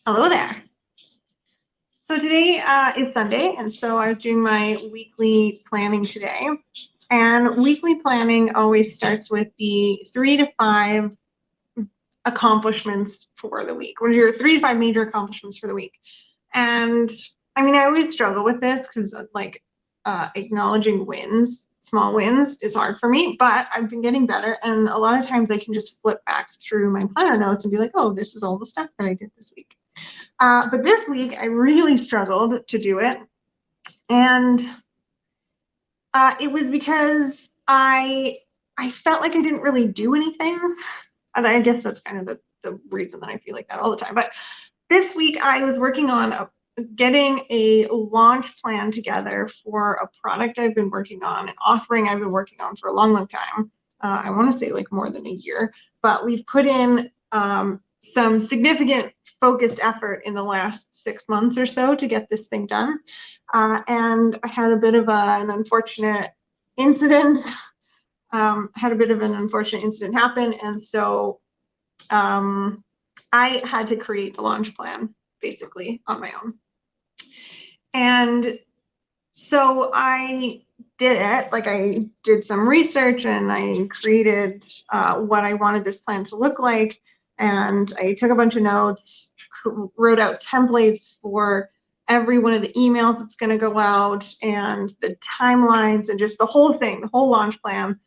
Hello there. So today is Sunday, and so I was doing my weekly planning today. And weekly planning always starts with the 3 to 5 accomplishments for the week. What are your 3 to 5 major accomplishments for the week? And I mean, I always struggle with this because acknowledging wins, small wins, is hard for me, but I've been getting better. And a lot of times I can just flip back through my planner notes and be like, oh, this is all the stuff that I did this week. But this week I really struggled to do it. And it was because I felt like I didn't really do anything. And I guess that's kind of the reason that I feel like that all the time. But this week I was working on getting a launch plan together for a product I've been working on, an offering I've been working on for a long, long time. I want to say like more than a year, but we've put in some significant focused effort in the last 6 months or so to get this thing done. And I had a bit of an unfortunate incident. Had a bit of an unfortunate incident happen, and so I had to create the launch plan basically on my own. And so I did it. Like I did some research and I created what I wanted this plan to look like. And I took a bunch of notes, wrote out templates for every one of the emails that's going to go out and the timelines and just the whole thing, the whole launch plan,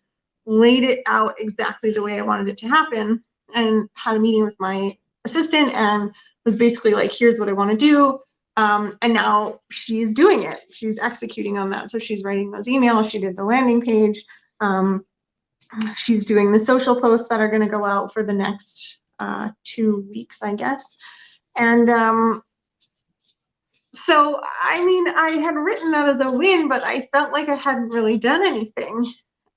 laid it out exactly the way I wanted it to happen, and had a meeting with my assistant and was basically like, here's what I want to do. And now she's doing it. She's executing on that. So she's writing those emails. She did the landing page. She's doing the social posts that are going to go out for the next 2 weeks, I guess. And so, I mean, I had written that as a win, but I felt like I hadn't really done anything.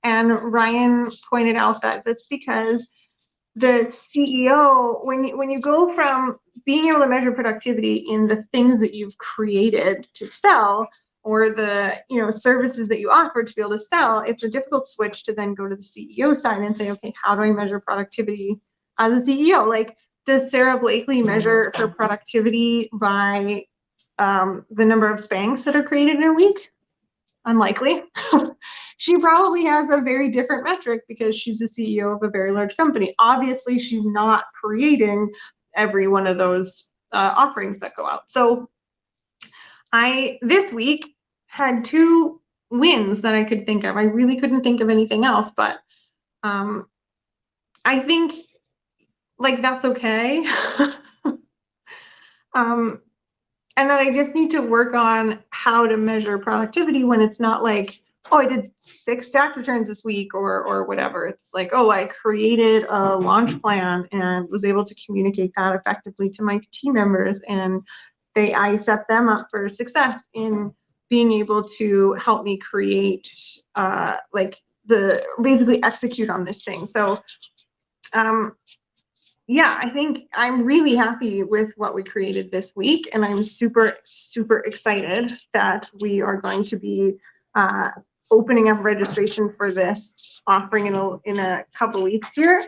And Ryan pointed out that that's because the CEO, when you go from being able to measure productivity in the things that you've created to sell, or the services that you offer to be able to sell, it's a difficult switch to then go to the CEO side and say, okay, how do I measure productivity as a CEO? Like, does Sara Blakely measure her productivity by the number of Spanx that are created in a week? Unlikely. She probably has a very different metric because she's the CEO of a very large company. Obviously, she's not creating every one of those offerings that go out. So I, this week, had 2 wins that I could think of. I really couldn't think of anything else, but I think like that's okay. And then I just need to work on how to measure productivity when it's not like, oh, I did 6 tax returns this week or whatever. It's like, oh, I created a launch plan and was able to communicate that effectively to my team members, and I set them up for success in being able to help me create basically execute on this thing. So yeah, I think I'm really happy with what we created this week, and I'm super, super excited that we are going to be opening up registration for this offering in a couple weeks here.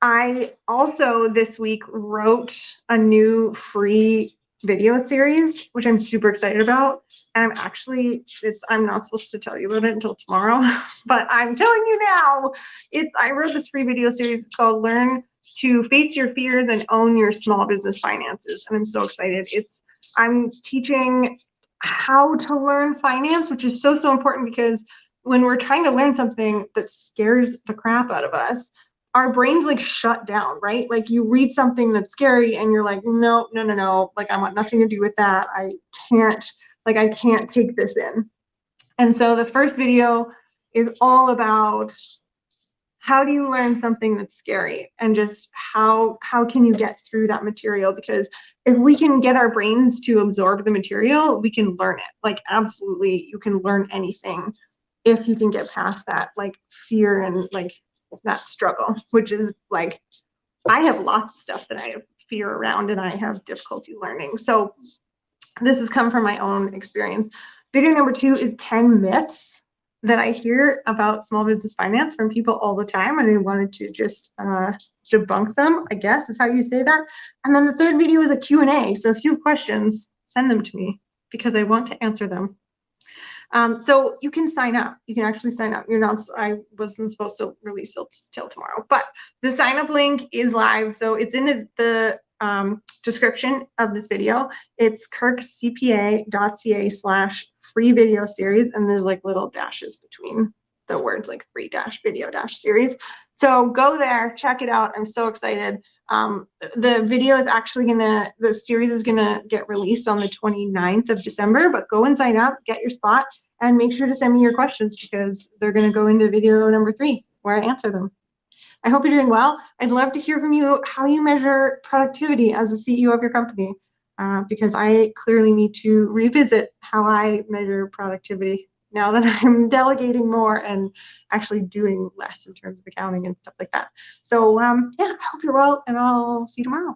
I also this week wrote a new free video series, which I'm super excited about. And I'm not supposed to tell you about it until tomorrow, but I'm telling you now. I wrote this free video series. It's called Learn to Face Your Fears and Own Your Small Business Finances. And I'm so excited. I'm teaching how to learn finance, which is so, so important, because when we're trying to learn something that scares the crap out of us, our brains like shut down, right? Like you read something that's scary and you're like, no, no, no, no. Like I want nothing to do with that. I can't take this in. And so the first video is all about how do you learn something that's scary, and just how can you get through that material? Because if we can get our brains to absorb the material, we can learn it. Like absolutely, you can learn anything if you can get past that like fear and like that struggle, which is like, I have lots of stuff that I have fear around and I have difficulty learning. So this has come from my own experience. Video number 2 is 10 myths that I hear about small business finance from people all the time, and I wanted to just debunk them, I guess is how you say that. And then the third video is a Q&A. So if you have questions, send them to me because I want to answer them. So you can sign up. You can actually sign up. I wasn't supposed to release it till tomorrow, but the sign up link is live. So it's in the description of this video. It's kirkcpa.ca/free video series. And there's like little dashes between the words, like free dash video dash series. So go there, check it out. I'm so excited. The video is actually the series is gonna get released on the 29th of December, but go and sign up, get your spot, and make sure to send me your questions because they're gonna go into video number 3 where I answer them. I hope you're doing well. I'd love to hear from you how you measure productivity as a CEO of your company, because I clearly need to revisit how I measure productivity now that I'm delegating more and actually doing less in terms of accounting and stuff like that. So yeah, I hope you're well, and I'll see you tomorrow.